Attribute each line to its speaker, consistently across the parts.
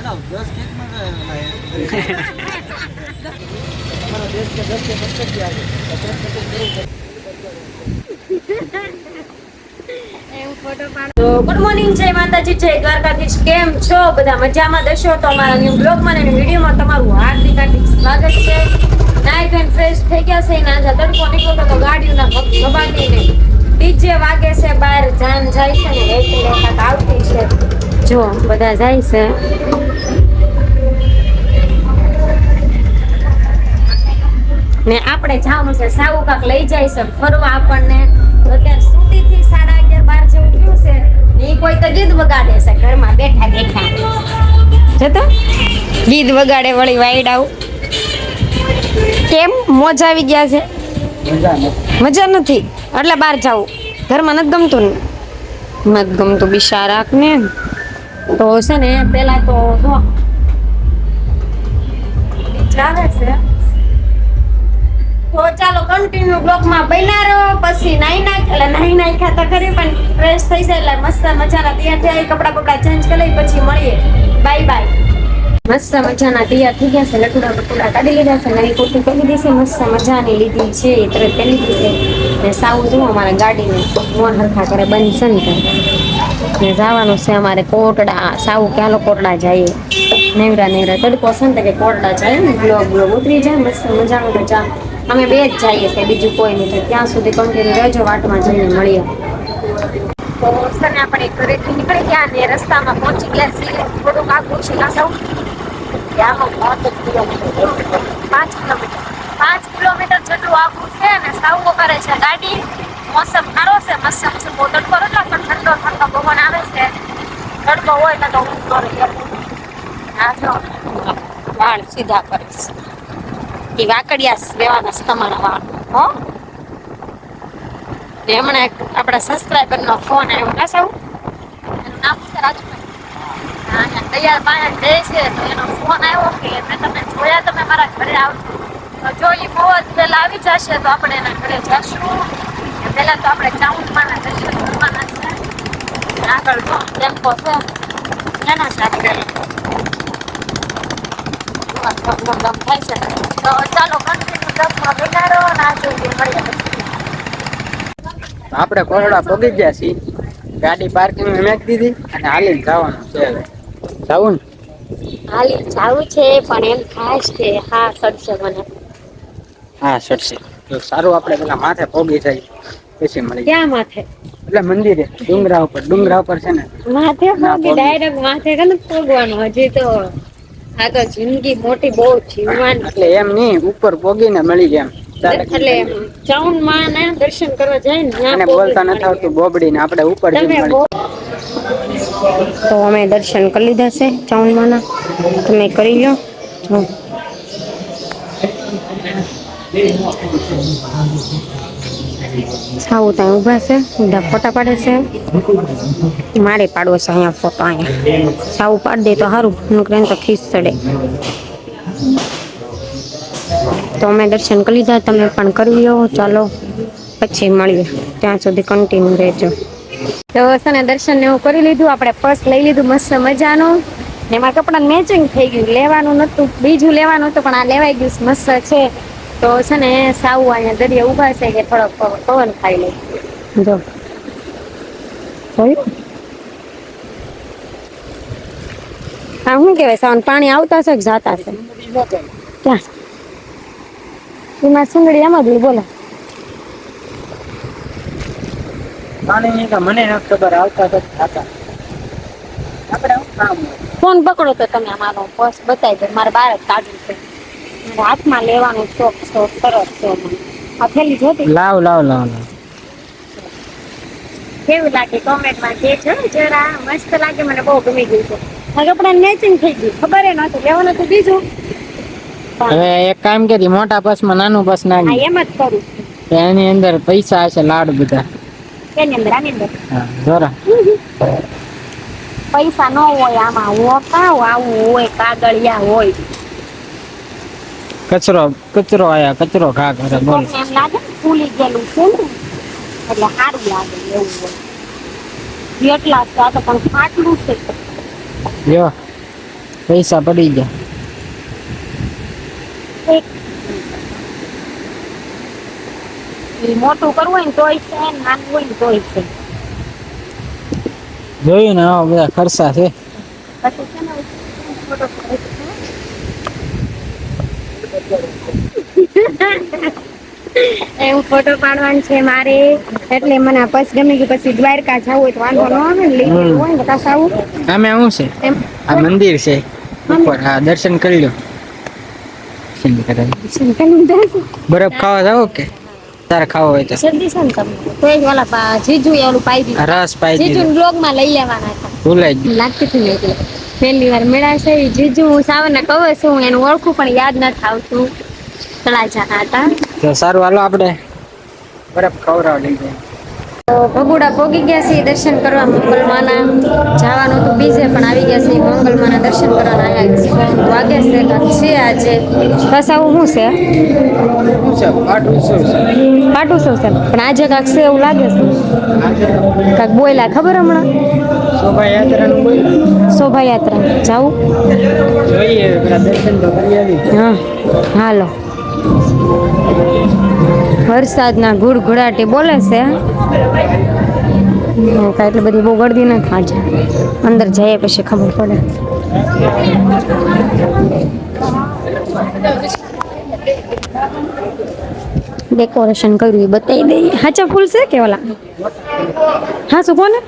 Speaker 1: Good morning, જય માતાજી, જય દ્વારકાધીશ. કેમ છો બધા? મજામાં દશો તો અમારા ન્યુ બ્લોગમાં અને વિડીયોમાં તમારું હાર્દિક સ્વાગત છે. નાઈટ એન્ડ ફ્રેશ થઈ ગયા છે. ના તડકો નીકળતો તો ગાડીઓના ગબાટીને ડીજે વાગે છે, બહાર જાન જાય છે ને એક આવતી છે. જો બધા જાય છે. ને આપણે જવાનું છે સાવું કાક લઈ જાય છે ફરવા આપણને. અત્યારે સુધીથી 11:30 જેવું થયું છે ને એ કોઈ તો ગીત વગાડે છે ઘરમાં બેઠા બેઠા. જતો ગીત વગાડે વળી વાઈડાવ. કેમ મોજ આવી ગયા છે? મજા નથી એટલે બહાર જાવું. ઘરમાં નથી ગમતું ને? નથી ગમતું બિચારાક ને. તો છે ને પેલા તો જો ચાલે છે. તો ચાલો કન્ટિન્યુ બ્લોગમાં બન્યા રહો. પછી નાઈ ખાતા કરી પણ ફ્રેશ થઈ જાય એટલે મસ્ત મજાના તૈયાર થઈ કપડા ચેન્જ કરી લઈ પછી મળીએ. Bye bye. મસ્ત મજાના તૈયાર થઈ ગયા છે. લટુડા કાઢી લીધા છે. નવી કુર્તી પહેરી દીધી. મસ્ત મજાની લીધી છે એ તરત પહેરી દીધી છે. ને સાવું જુઓ અમારા ગાડીને મોન હરખા કરે બંધ છે ને જવાનું છે અમારે કોટડા. સાવું કે હાલો કોટડા જઈએ. નેવરા તડકો છે ને કે કોટડા જાય ને બ્લોગ ઉતરી જાય મસ્ત મજાનું. તો જા અમે બે જ જઈએ છીએ, બીજું કોઈ નહીં. ત્યાં સુધી કન્ટિન્યુ રહેજો. વાટમાં જઈને મળીએ. તો ને આપણે ઘરેથી નીકળી ગયા ને રસ્તામાં પહોંચી ગયા છીએ. થોડુંક આગળ છે કાસાઉ 5 કિલોમીટર જેટલું આગળ છે ને સાવું કરે છે ગાડી. મોસમ સારો છે, મસ્ત બહુ તડકો એટલો પણ ઠંડો પવન આવે છે. તડકો હોય ને તો હું કરે વાળ સીધા કરીશ. એ વાકડિયા લેવાના તમારા વાળ. હો ને હમણાં આપણા સબસ્ક્રાઈબરનો ફોન આવ્યો કાસાઉ. એનું નામ છે રાજુભાઈ. તૈયાર પાયા દે છે તો એનો ફોન આવ્યો કે મેં તમે જોયા, તમે મારા ઘરે આવજો. તો જો એ બહુ જ પહેલા આવી જશે તો આપણે એના ઘરે જશું. પહેલા તો આપણે ચાઉંડમાના દર્શન કરવાના છે. આગળ જો ટેમ્પો છે એના સાથે થાય છે. તો ચાલો કન્ટિન્યુ બ્લોગમાં બન્યા રહો અને આ જોઈએ મળીએ.
Speaker 2: આપણે કોરડા પગી ગયા છીએ. ગાડી પાર્કિંગ મેક દીધી અને હાલીને જવાનું છે. જાવું ને
Speaker 1: હાલી જાવું છે પણ એમ ખાસ છે. હા સડશે મને.
Speaker 2: હા સડશે તો સારું. આપણે પેલા માથે પોગી જાય પછી મળી.
Speaker 1: ક્યાં માથે?
Speaker 2: એટલે મંદિરે ડુંગરા ઉપર છે ને
Speaker 1: માથે પોગી. ડાયરેક્ટ માથે કે પોગવાનું. હજી તો આ તો જિંદગી મોટી બહુ જીવવાની.
Speaker 2: એટલે એમ નહીં, ઉપર પોગીને મળી ગયા.
Speaker 1: એટલે ચાઉંડમાં ના દર્શન કરવા જાય ને
Speaker 2: અને બોલતા નથી આવતું બોબડી ને આપણે ઉપર
Speaker 1: તો અમે દર્શન કરી લીધા છે ચાઉંડમાના. તમે કરી લો. સાવું ત્યાં ઊભા છે, બધા ફોટા પાડે છે. મારે પાડવો છે અહીંયા ફોટો. અહીંયા સાવું પાડી દે તો સારું, નકર તો ખીસ ચડે. તો અમે દર્શન કરી લીધા. તમે પણ કરી લો. ચાલો પછી મળીએ. ત્યાં સુધી કન્ટિન્યુ રહેજો. તો છે ને દર્શન ને એવું કરી લીધું. આપણે પર્સ લઈ લીધું મસ્ત મજાનું. ને એમાં કપડાં મેચિંગ થઈ ગયું. લેવાનું નતું, બીજું લેવાનું હતું પણ આ લેવાઈ ગયું. મસ્ત છે. તો છે ને સાવું અહીંયા દરિયા ઉભા છે કે થોડોક પવન ખાઈ લે. જો જોયું હા શું કહેવાય સાવન પાણી આવતા છે કે જાતા છે? ક્યાં એમાં સુંદડી એમ જ બોલો.
Speaker 2: પાણી તો મને નથી ખબર. આવતા તો ખાતા આપણે કામ
Speaker 1: ફોન પકડો તો તમે અમારો પર્સ બતાવી દો. મારે બહાર જ કાઢવું છે. મારે હાથમાં લેવાનું શોખ સરસ છે. આ થેલી જોતી
Speaker 2: લાવ
Speaker 1: કેવું લાગે કોમેન્ટમાં કહેજો જરા. મસ્ત લાગે, મને બહુ ગમી ગયું છે. આ કપડાં મેચિંગ થઈ ગયું. ખબર એ નતું લેવાનું હતું બીજું.
Speaker 2: હવે એક કામ કરી, મોટા પર્સમાં નાનું પર્સ નાખી.
Speaker 1: એમ જ કરું.
Speaker 2: એની અંદર પૈસા હશે લાડ બધા.
Speaker 1: એની અંદર આની અંદર
Speaker 2: હા જોરા
Speaker 1: પૈસા ન હોય આમાં. આવું હોય કાગળિયા હોય.
Speaker 2: કચરો આયા કચરો ઘા કરે. બોલ
Speaker 1: એમ લાગે ફૂલી ગયેલું છે ને એટલે સારું લાગે એવું હોય. એટલા છે આ તો પણ ફાટલું છે.
Speaker 2: જો પૈસા પડી ગયા.
Speaker 1: મોટું કરવું હોય ને તોય છે, નાનું હોય ને તોય છે.
Speaker 2: જોયું ને આવા બધા ખર્ચા છે.
Speaker 1: પછી છે ને ફોટો એવું ફોટો પાડવાનું છે મારે, એટલે મને બસ ગમી ગયું. પછી દ્વારકા જવું હોય તો વાંધો ન આવે ને, લઈ ગયેલું હોય ને પાછા આવું.
Speaker 2: આમે શું છે?
Speaker 1: એમ
Speaker 2: આ મંદિર છે ઉપર. હા, દર્શન કરી લો. દર્શન કરાવી. બરફ ખાવા જાવ કે તારે ખાવો હોય તો?
Speaker 1: શરદી છે ને તમને તો એ ઓલા જીજુ ઓલું પાઈ દીધું,
Speaker 2: રસ પાઈ
Speaker 1: જીજુ
Speaker 2: દીધો.
Speaker 1: બ્લોગ માં લઈ લેવાના હતા.
Speaker 2: ભૂલાઈ ગયું.
Speaker 1: લાગતી હતી ને એટલે પહેલી વાર મેળાશે. જીજુ હું સાવરને કહું છું, હું એનું ઓળખું પણ યાદ નથી આવતું. તળાજાના હતા.
Speaker 2: તો સારું, હાલો આપણે બરફ ખવડાવ લઈ જાય.
Speaker 1: તો ભગુડા પોગી ગયા છે દર્શન કરવા મંગલમાના. જવાનું હતું બીજે પણ આવી ગયા છે મંગલમાના દર્શન કરવા. આવ્યા વાગે છે કાંક છે આજે. બસ આવું શું છે?
Speaker 2: શું છે? પાટોત્સવ છે.
Speaker 1: પાટોત્સવ છે પણ આજે કાંક છે એવું લાગે છે. કાંક બોયલા ખબર હમણાં?
Speaker 2: શોભાયાત્રાનું બોલ.
Speaker 1: શોભાયાત્રા જાવું
Speaker 2: જોઈએ, પેલા દર્શન તો કરી આવી.
Speaker 1: હા હાલો. વરસાદના ગુડગુડાટી બોલે છે. એટલી બધી બહુ ગળદી નથી આજે. અંદર જઈએ પછી ખબર પડે. ડેકોરેશન કર્યું એ બતાવી દઈએ. હાચા ફૂલ છે કે ઓલા? હા શું કોને?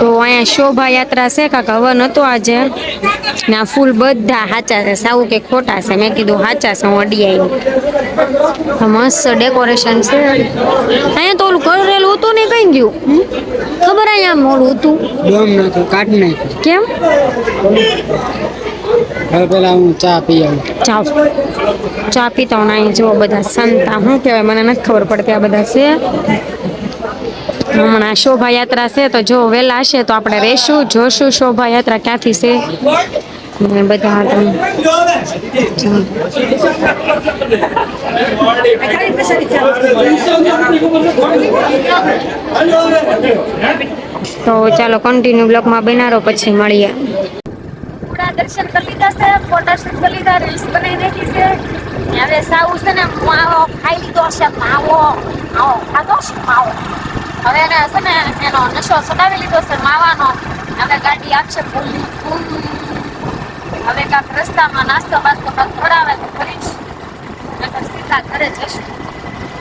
Speaker 1: તો અહીંયા શોભાયાત્રા છે કાંક હવન હતો આજે. ને આ ફૂલ બધા હાચા છે, સાવું કે ખોટા છે? મેં કીધું હાચા છે, હું અડી આવી. મસ્ત ડેકોરેશન છે. અહીંયા તો ઓલું કરેલું હતું ને કઈ ગયું ખબર? અહીંયા આમ ઓલું હતું
Speaker 2: ડોમ નાખ્યું, કાઢ નાખ્યું.
Speaker 1: કેમ?
Speaker 2: હવે પેલા હું ચા પી આવું.
Speaker 1: ચા પીતા હું અહીં જો બધા સંતા શું કહેવાય મને નથી ખબર પડતી. આ બધા છે હમણાં શોભાયાત્રા છે, તો જો વહેલા હશે તો આપણે રહેશું, જોશું શોભાયાત્રા ક્યાંથી છે ને બધા. તો ચાલો કન્ટિન્યુ બ્લોગમાં બનારો, પછી મળીએ. દર્શન કરી લીધા છે, ફોટોશૂટ કરી લીધા, રીલ્સ બનાવી નાખી છે. હવે સાવું છે ને માવો ખાઈ લીધો છે. માવો ખાધો છે માવો. હવે એને છે ને એનો નશો સડાવી લીધો છે માવાનો. હવે ગાડી આપશે હવે કાંક રસ્તામાં નાસ્તો બાસ્તો કાંક ખવડાવે તો કરીશ, નકર સીધા ઘરે જશું.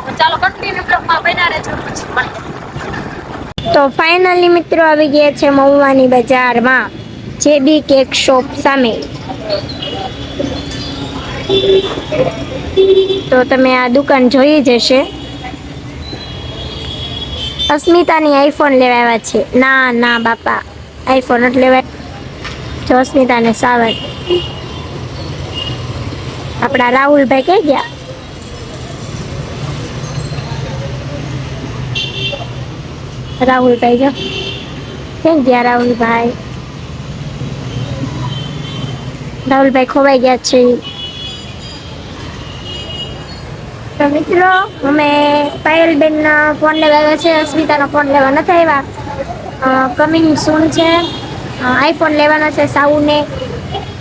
Speaker 1: તો ચાલો કન્ટિન્યુ બ્લોગમાં બન્યા રહેજો, પછી મળીએ. તો ફાઇનલી મિત્રો આવી ગયા છે મહુવાની બજારમાં, જેબી કેક શોપ સામે. તો તમે આ દુકાન જોઈ જશે. અસ્મિતાની આઈફોન લેવા આવ્યા છે. ના ના બાપા, આઈફોન જ લેવા. જો અસ્મિતાને સાવર. આપણા રાહુલભાઈ કઈ ગયા? રાહુલભાઈ જો ક્યાં ગયા? રાહુલભાઈ ખોવાઈ ગયા છે. તો મિત્રો અમે પાયલબેનના ફોન લેવા આવ્યા છે, અસ્મિતાનો ફોન લેવા નથી આવ્યા. કમિંગ સૂન છે. આઈફોન લેવાનો છે સાઉને.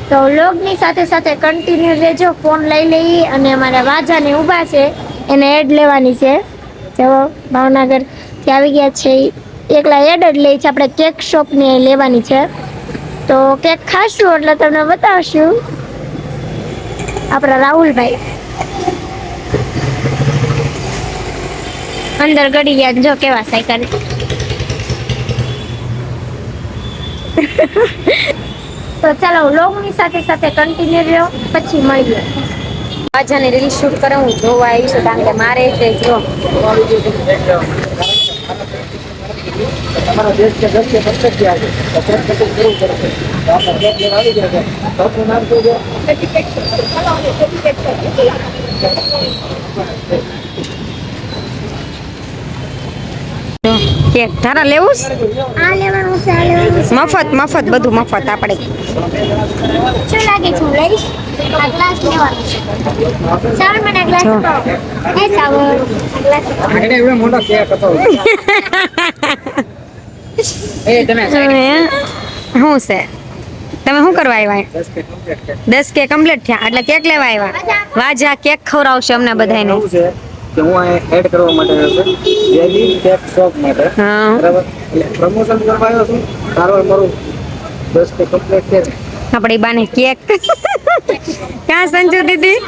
Speaker 1: તો વ્લોગની સાથે સાથે કન્ટિન્યુ રહેજો. ફોન લઈ લઈ અને અમારા વાજાને ઊભા છે, એને એડ લેવાની છે. જો ભાવનગરથી આવી ગયા છે, એકલા એડ જ લઈ છે. આપણે કેક શોપની લેવાની છે, તો કેક ખાશું એટલે તમને બતાવશું. આપણા રાહુલભાઈ અંદર ગડી ગયા. જો કેવા સાયકલ. તો ચાલો વ્લોગની સાથે સાથે કન્ટિન્યુ રહ્યો, પછી મળીએ. આજાને રીલ શૂટ કરે હું જોવા આવી છું, કારણ કે મારે જ જો
Speaker 2: તમારા દેશ કે દસ કે 15 ગયા છે, તો કેક કટિંગ કરવું પડશે. તો આપણે કેક લેવા આવી ગયા છે. સૌનું નામ શું છે?
Speaker 1: કેક તારા લેવું છે? મફત મફત બધું મફત આપણે.
Speaker 3: શું લાગે છે હું લઈશ આ ગ્લાસ લેવાનો સાવર મને આ ગ્લાસ
Speaker 1: જો.
Speaker 3: અપાવો હે સાવર આ ગ્લાસ અપાવો.
Speaker 2: આગળ એવડો મોટો કેક હતો એ તમે
Speaker 1: શું છે? તમે શું કરવા આવ્યા? 10 કે કમ્પ્લીટ થયા એટલે કેક લેવા આવ્યા. વાજા કેક ખવડાવશે અમને બધાને.
Speaker 2: એવું છે કે હું આ એડ કરવા માટે છે બેબી કેક શોપ માટે
Speaker 1: હા
Speaker 2: બરાબર એટલે પ્રમોશન કરવા આવ્યો છું સારું મારું 10 કે કમ્પ્લીટ છે
Speaker 1: આપણી બાને કેક ક્યાં સંજુ દીદી?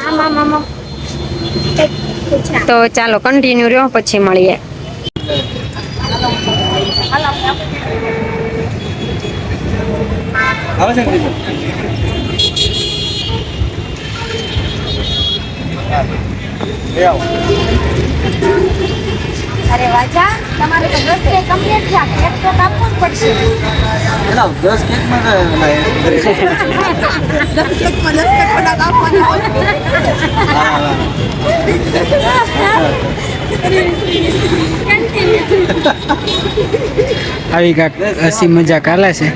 Speaker 1: તો ચાલો કન્ટિન્યુ રહ્યો પછી મળીએ.
Speaker 2: આવે છે ને
Speaker 1: અરે વાજા તમારે તો 10 કે કમ્પ્લીટ થયા કેક તો કાપવું જ પડશે.
Speaker 2: એના 10 કેક માં
Speaker 1: 10 કેક બધા કાપવાના હોય.
Speaker 2: આવી કાક હસી મજાક હાલે છે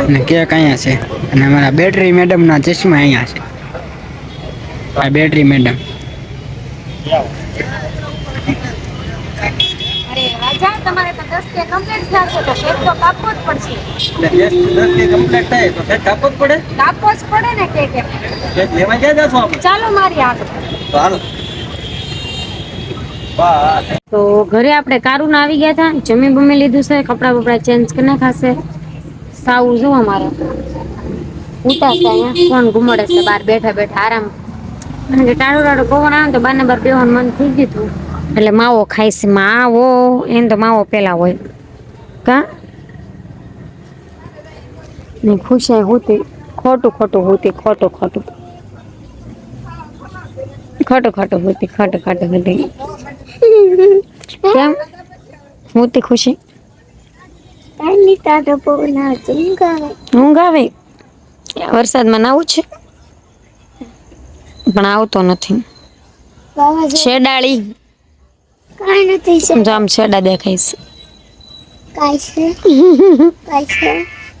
Speaker 2: અને કેક અહીંયા છે અને અમારા બેટરી મેડમ ના ચશ્મા અહીંયા છે. આ બેટરી મેડમ
Speaker 1: અરે વાજા તમારે તો 10 કે કમ્પ્લીટ થયા છે તો કેક તો કાપવો જ પડશે.
Speaker 2: 10 કે કમ્પ્લીટ થાય તો કેક કાપવો જ પડે.
Speaker 1: કાપવો જ પડે ને કેક એમ.
Speaker 2: કેક લેવા ક્યાં જશો આપણે?
Speaker 1: ચાલો મારી આગળ.
Speaker 2: તો હાલો.
Speaker 1: તો ઘરે આપણે કારુના આવી ગયા હતા, જમી બમી લીધું છે, કપડા બપડા ચેન્જ કરી નાખાશે. સાવું જો અમારે ઉતારશે અહીંયા ફોન ઘુમાડે છે બહાર બેઠા બેઠા આરામ. કારણ કે ટાળો ટાળો પવન આવે તો બાર ને બાર બેવાનું મન થઈ ગયું હતું એટલે માવો ખાય છે. માવો એને તો માવો પેલા હોય કા ને ખુશાઈ હોતી ખોટું ખોટું હોતી ખોટું ખોટું ખોટું ખોટું હોતી ખોટું ખોટું હોતી. કેમ હોતી ખુશી?
Speaker 3: કાંઈ તારો પવન આવે
Speaker 1: ઊંઘ આવે? વરસાદમાં નાવું છે પણ આવતો નથી.
Speaker 3: વાવાઝોડું
Speaker 1: શેડાળી
Speaker 3: કાંઈ નથી
Speaker 1: જો આમ શેડા દેખાય છે.
Speaker 3: કાંઈ છે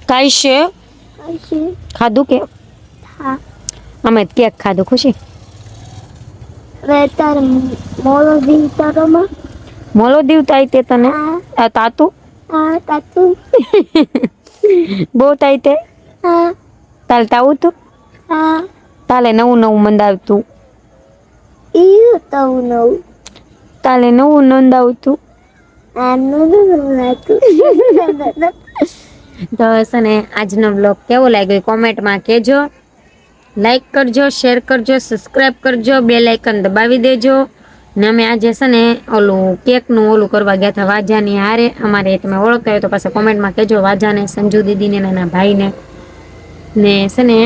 Speaker 1: કાંઈ છે ખાધું કે?
Speaker 3: હા
Speaker 1: અમે કેક ખાધું ખુશી.
Speaker 3: હવે તારે મોળો દી તારોમાં
Speaker 1: મોલો દીવતા તે તને
Speaker 3: હા
Speaker 1: આ તાતું
Speaker 3: હા તાતુ
Speaker 1: બહુ તાઈ તે
Speaker 3: હા
Speaker 1: તાલ તાવું તું
Speaker 3: હા
Speaker 1: તાલે નવું નવું મંદાવતું
Speaker 3: ઈ તાવું નવું
Speaker 1: તાલે નવું નોંધાવતું.
Speaker 3: આનું નાતું
Speaker 1: તો છે ને આજનો બ્લોગ કેવો લાગ્યો કોમેન્ટમાં કહેજો. લાઈક કરજો, શેર કરજો, સબસ્ક્રાઇબ કરજો, બેલ આઇકન દબાવી દેજો. ને અમે આજે છે ને ઓલું કેકનું ઓલું કરવા ગયા હતા વાજાની હારે. અમારે તમે ઓળખતા હોય તો પાછા કોમેન્ટમાં કહેજો. વાજાને, સંજુ દીદીને, નાના ભાઈને ને છે ને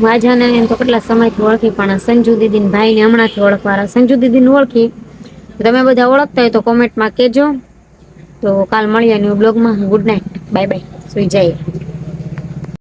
Speaker 1: વાજાને એમ તો કેટલા સમયથી ઓળખી પણ સંજુ દીદીને ભાઈને હમણાંથી ઓળખવાના. સંજુ દીદીને ઓળખી તમે બધા ઓળખતા હોય તો કોમેન્ટમાં કહેજો. તો કાલ મળીએ ન્યૂ બ્લોગમાં. ગુડ નાઇટ, બાય બાય, સુઈ જાય.